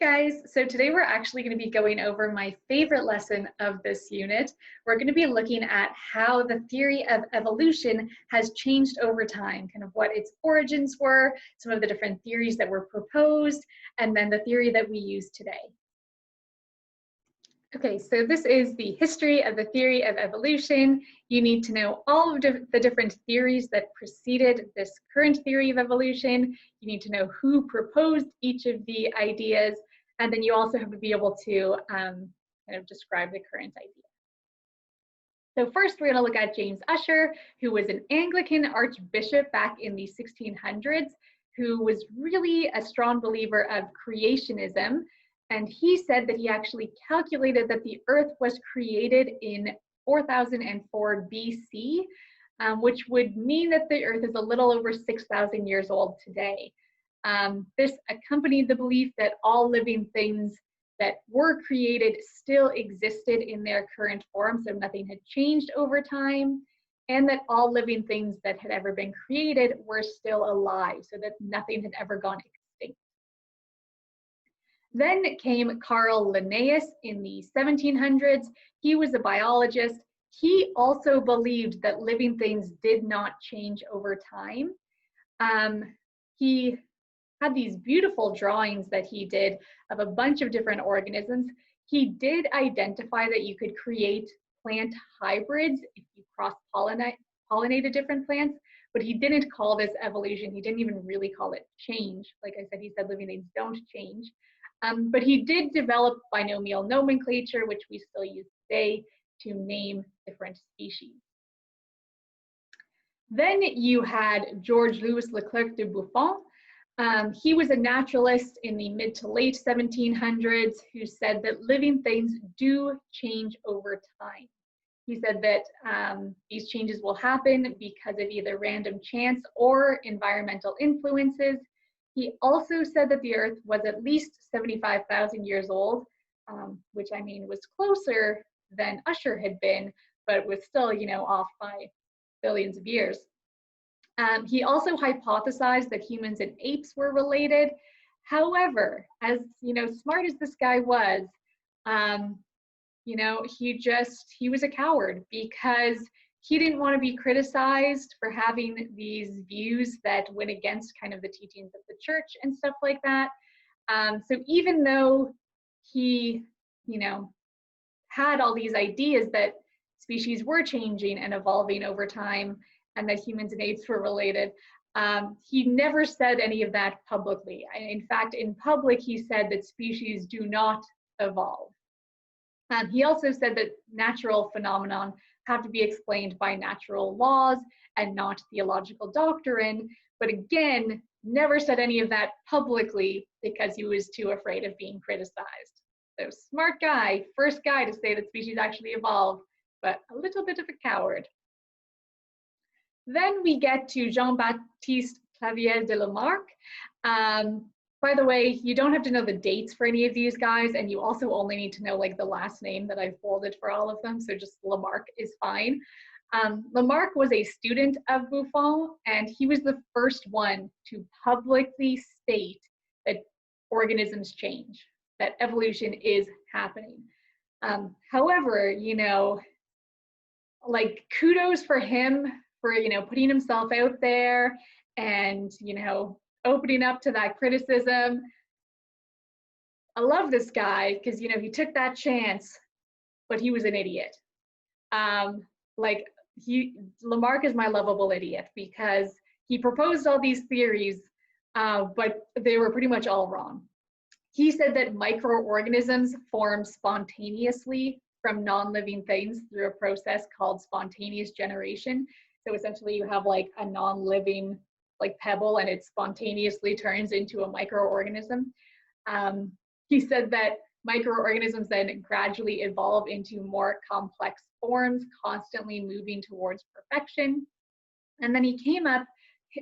guys, so today we're actually going to be going over my favorite lesson of this unit. We're going to be looking at how the theory of evolution has changed over time, kind of what its origins were, some of the different theories that were proposed, and then the theory that we use today. Okay, so this is the history of the theory of evolution. You need to know all of the different theories that preceded this current theory of evolution. You need to know who proposed each of the ideas, and then you also have to be able to kind of describe the current idea. So first, we're going to look at James Ussher, who was an Anglican archbishop back in the 1600s, who was really a strong believer of creationism. And he said that he actually calculated that the Earth was created in 4004 BC, which would mean that the Earth is a little over 6,000 years old today. This accompanied the belief that all living things that were created still existed in their current form, so nothing had changed over time, and that all living things that had ever been created were still alive, so that nothing had ever gone extinct. Then came Carl Linnaeus in the 1700s. He was a biologist. He also believed that living things did not change over time. He had these beautiful drawings that he did of a bunch of different organisms. He did identify that you could create plant hybrids if you cross-pollinated different plants, but he didn't call this evolution. He didn't even really call it change. Like I said, he said living things don't change. But he did develop binomial nomenclature, which we still use today to name different species. Then you had Georges-Louis Leclerc de Buffon. He was a naturalist in the mid to late 1700s who said that living things do change over time. He said that these changes will happen because of either random chance or environmental influences. He also said that the Earth was at least 75,000 years old, which I mean was closer than Ussher had been, but was still, off by billions of years. He also hypothesized that humans and apes were related. However, as smart as this guy was, he was a coward because he didn't want to be criticized for having these views that went against kind of the teachings of the church and stuff like that. So even though he, had all these ideas that species were changing and evolving over time and that humans and apes were related, he never said any of that publicly. In fact, in public, he said that species do not evolve. He also said that natural phenomenon have to be explained by natural laws and not theological doctrine, but again, never said any of that publicly because he was too afraid of being criticized. So smart guy, first guy to say that species actually evolve, but a little bit of a coward. Then we get to Jean-Baptiste Clavière de Lamarck. By the way, you don't have to know the dates for any of these guys, and you also only need to know like the last name that I've bolded for all of them, so just Lamarck is fine. Lamarck was a student of Buffon, and he was the first one to publicly state that organisms change, that evolution is happening. However, like kudos for him for, putting himself out there and, opening up to that criticism. I love this guy because, he took that chance, but he was an idiot. Lamarck is my lovable idiot because he proposed all these theories, but they were pretty much all wrong. He said that microorganisms form spontaneously from non-living things through a process called spontaneous generation. So essentially you have like a non-living like pebble and it spontaneously turns into a microorganism. He said that microorganisms then gradually evolve into more complex forms, constantly moving towards perfection. And then he came up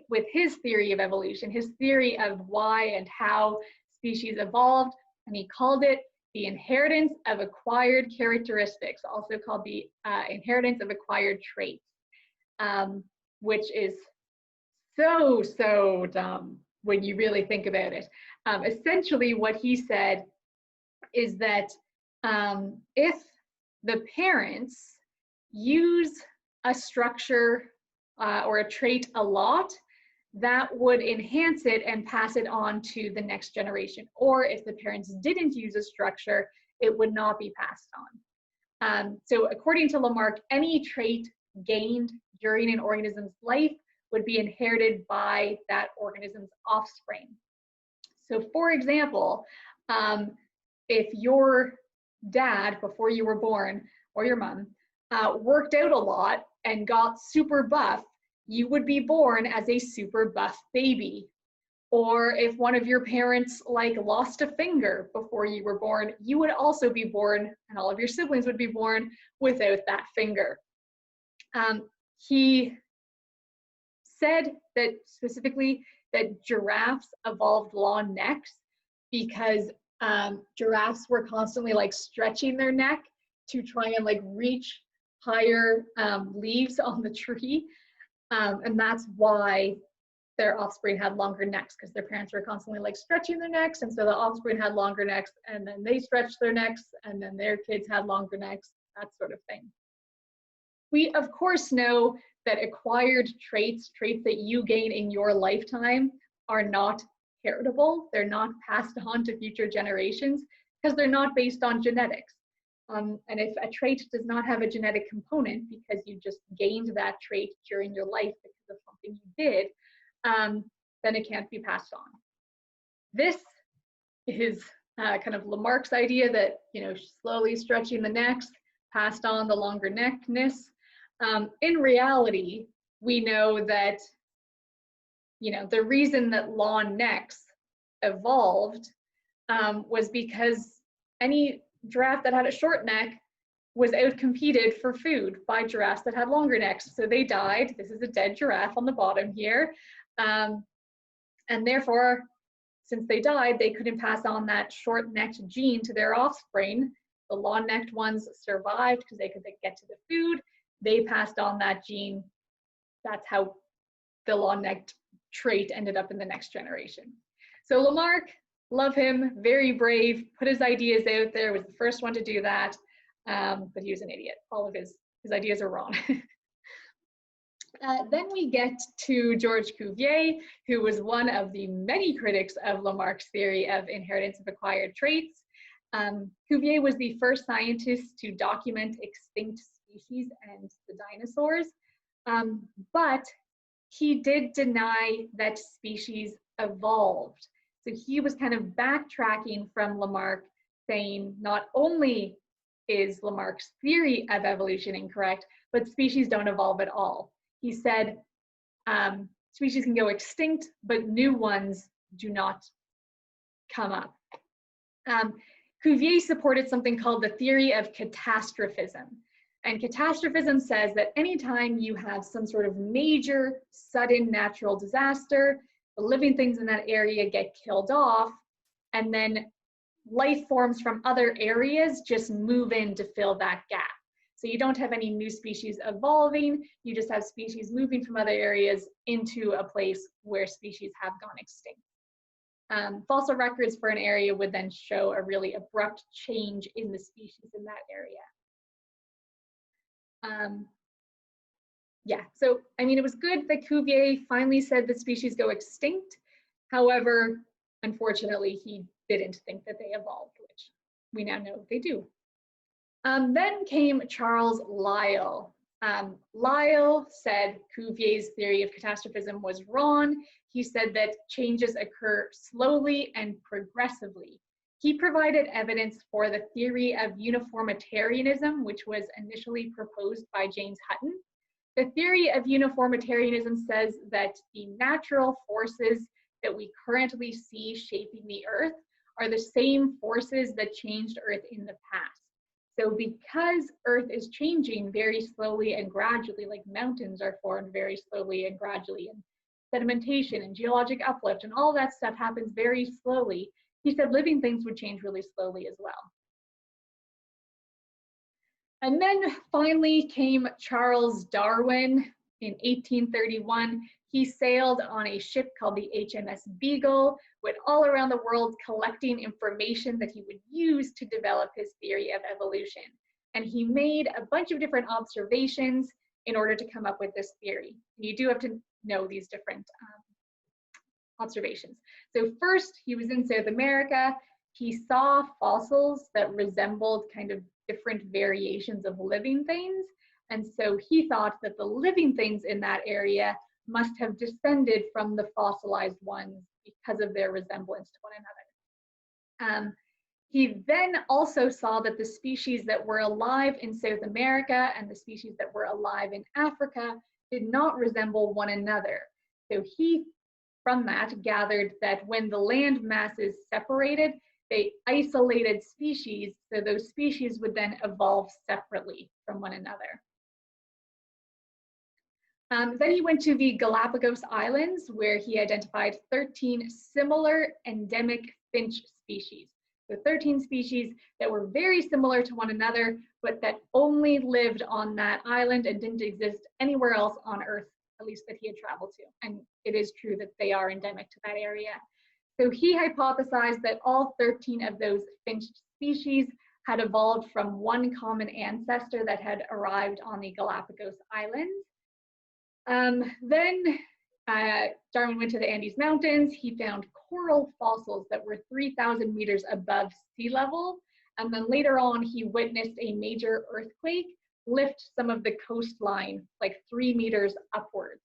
with his theory of evolution, his theory of why and how species evolved, and he called it the inheritance of acquired characteristics, also called the inheritance of acquired traits, which is so dumb. when you really think about it. Essentially, what he said is that if the parents use a structure or a trait a lot, that would enhance it and pass it on to the next generation. Or if the parents didn't use a structure, it would not be passed on. So according to Lamarck, any trait gained during an organism's life would be inherited by that organism's offspring. So for example, if your dad, before you were born, or your mom, worked out a lot and got super buff, you would be born as a super buff baby. Or if one of your parents lost a finger before you were born, you would also be born, and all of your siblings would be born without that finger. He said that specifically that giraffes evolved long necks because giraffes were constantly stretching their neck to try and reach higher leaves on the tree. And that's why their offspring had longer necks, because their parents were constantly stretching their necks, and so the offspring had longer necks, and then they stretched their necks, and then their kids had longer necks, that sort of thing. We of course know that acquired traits that you gain in your lifetime, are not heritable. They're not passed on to future generations because they're not based on genetics. And if a trait does not have a genetic component because you just gained that trait during your life because of something you did, then it can't be passed on. This is kind of Lamarck's idea that, slowly stretching the necks passed on the longer neckness. In reality, we know that, the reason that long necks evolved was because any giraffe that had a short neck was outcompeted for food by giraffes that had longer necks. So they died. This is a dead giraffe on the bottom here. And therefore, since they died, they couldn't pass on that short-necked gene to their offspring. The long-necked ones survived because they could get to the food. They passed on that gene. That's how the long-necked trait ended up in the next generation. So Lamarck, love him, very brave, put his ideas out there, was the first one to do that, but he was an idiot. All of his ideas are wrong. Then we get to Georges Cuvier, who was one of the many critics of Lamarck's theory of inheritance of acquired traits. Cuvier was the first scientist to document extinct species and the dinosaurs, but he did deny that species evolved. So he was kind of backtracking from Lamarck, saying not only is Lamarck's theory of evolution incorrect, but species don't evolve at all. He said species can go extinct, but new ones do not come up. Cuvier supported something called the theory of catastrophism. And catastrophism says that anytime you have some sort of major, sudden natural disaster, the living things in that area get killed off, and then life forms from other areas just move in to fill that gap. So you don't have any new species evolving, you just have species moving from other areas into a place where species have gone extinct. Fossil records for an area would then show a really abrupt change in the species in that area. Yeah, so I mean, it was good that Cuvier finally said that species go extinct. However, unfortunately, he didn't think that they evolved, which we now know they do. Then came Charles Lyell. Lyell said Cuvier's theory of catastrophism was wrong. He said that changes occur slowly and progressively. He provided evidence for the theory of uniformitarianism, which was initially proposed by James Hutton. The theory of uniformitarianism says that the natural forces that we currently see shaping the Earth are the same forces that changed Earth in the past. So because Earth is changing very slowly and gradually, like mountains are formed very slowly and gradually, and sedimentation and geologic uplift and all that stuff happens very slowly, he said living things would change really slowly as well. And then finally came Charles Darwin in 1831. He sailed on a ship called the HMS Beagle, went all around the world collecting information that he would use to develop his theory of evolution. And he made a bunch of different observations in order to come up with this theory. You do have to know these different observations. So first, he was in South America. He saw fossils that resembled kind of different variations of living things. And so he thought that the living things in that area must have descended from the fossilized ones because of their resemblance to one another. He then also saw that the species that were alive in South America and the species that were alive in Africa did not resemble one another. So he, from that, gathered that when the land masses separated, they isolated species, so those species would then evolve separately from one another. Then he went to the Galapagos Islands, where he identified 13 similar endemic finch species. So 13 species that were very similar to one another, but that only lived on that island and didn't exist anywhere else on Earth, at least that he had traveled to. And it is true that they are endemic to that area. So he hypothesized that all 13 of those finch species had evolved from one common ancestor that had arrived on the Galapagos Islands. Then Darwin went to the Andes Mountains. He found coral fossils that were 3,000 meters above sea level. And then later on, he witnessed a major earthquake lift some of the coastline like 3 meters upwards.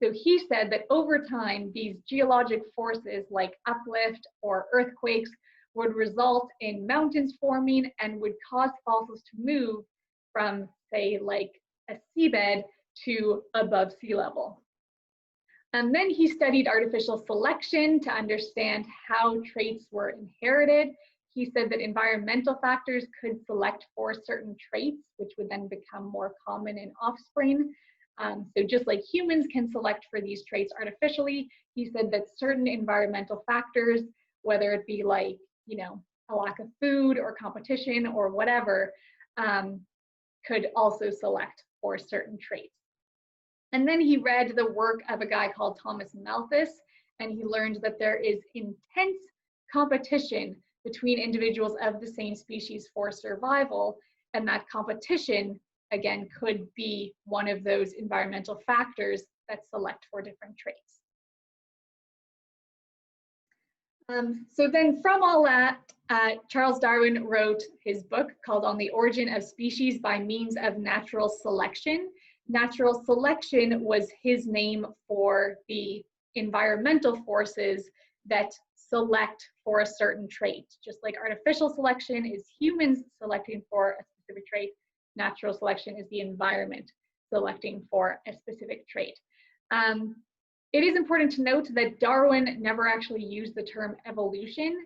So he said that over time, these geologic forces like uplift or earthquakes would result in mountains forming and would cause fossils to move from, say, like a seabed to above sea level. And then he studied artificial selection to understand how traits were inherited. He said that environmental factors could select for certain traits, which would then become more common in offspring. So just like humans can select for these traits artificially, he said that certain environmental factors, whether it be like, you know, a lack of food or competition or whatever, could also select for certain traits. And then he read the work of a guy called Thomas Malthus, and he learned that there is intense competition between individuals of the same species for survival, and that competition, again, could be one of those environmental factors that select for different traits. So then from all that, Charles Darwin wrote his book called On the Origin of Species by Means of Natural Selection. Natural selection was his name for the environmental forces that select for a certain trait. Just like artificial selection is humans selecting for a specific trait, natural selection is the environment selecting for a specific trait. It is important to note that Darwin never actually used the term evolution,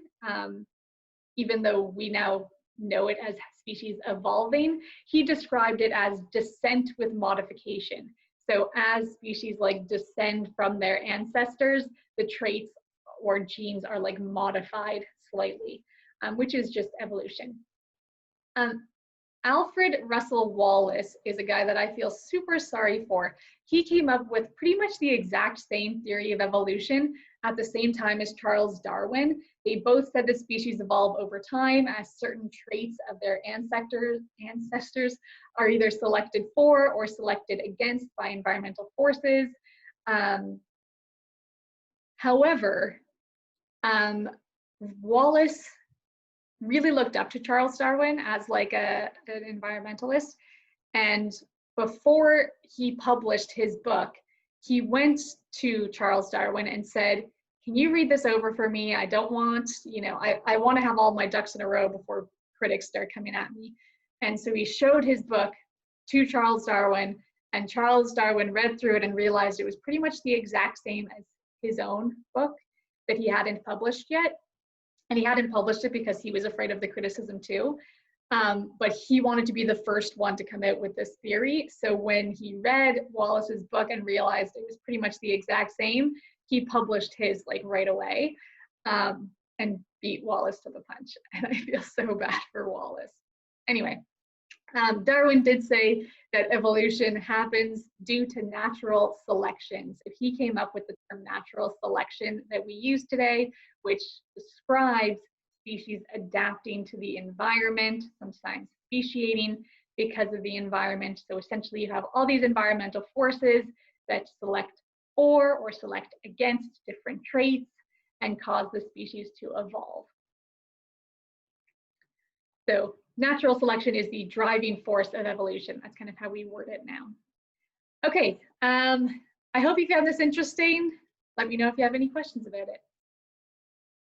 even though we now know it as species evolving. He described it as descent with modification. So as species like descend from their ancestors, the traits or genes are like modified slightly, which is just evolution. Alfred Russel Wallace is a guy that I feel super sorry for. He came up with pretty much the exact same theory of evolution at the same time as Charles Darwin. They both said that species evolve over time as certain traits of their ancestors are either selected for or selected against by environmental forces. However, Wallace really looked up to Charles Darwin as like an environmentalist. And before he published his book, he went to Charles Darwin and said, can you read this over for me? I don't want, you know, I want to have all my ducks in a row before critics start coming at me. And so he showed his book to Charles Darwin, and Charles Darwin read through it and realized it was pretty much the exact same as his own book that he hadn't published yet. And he hadn't published it because he was afraid of the criticism too. But he wanted to be the first one to come out with this theory. So when he read Wallace's book and realized it was pretty much the exact same, he published his like right away and beat Wallace to the punch. And I feel so bad for Wallace. Anyway, Darwin did say that evolution happens due to natural selections. If he came up with the term natural selection that we use today, which describes species adapting to the environment, sometimes speciating because of the environment. So essentially you have all these environmental forces that select for or select against different traits and cause the species to evolve. So natural selection is the driving force of evolution. That's kind of how we word it now. Okay, I hope you found this interesting. Let me know if you have any questions about it.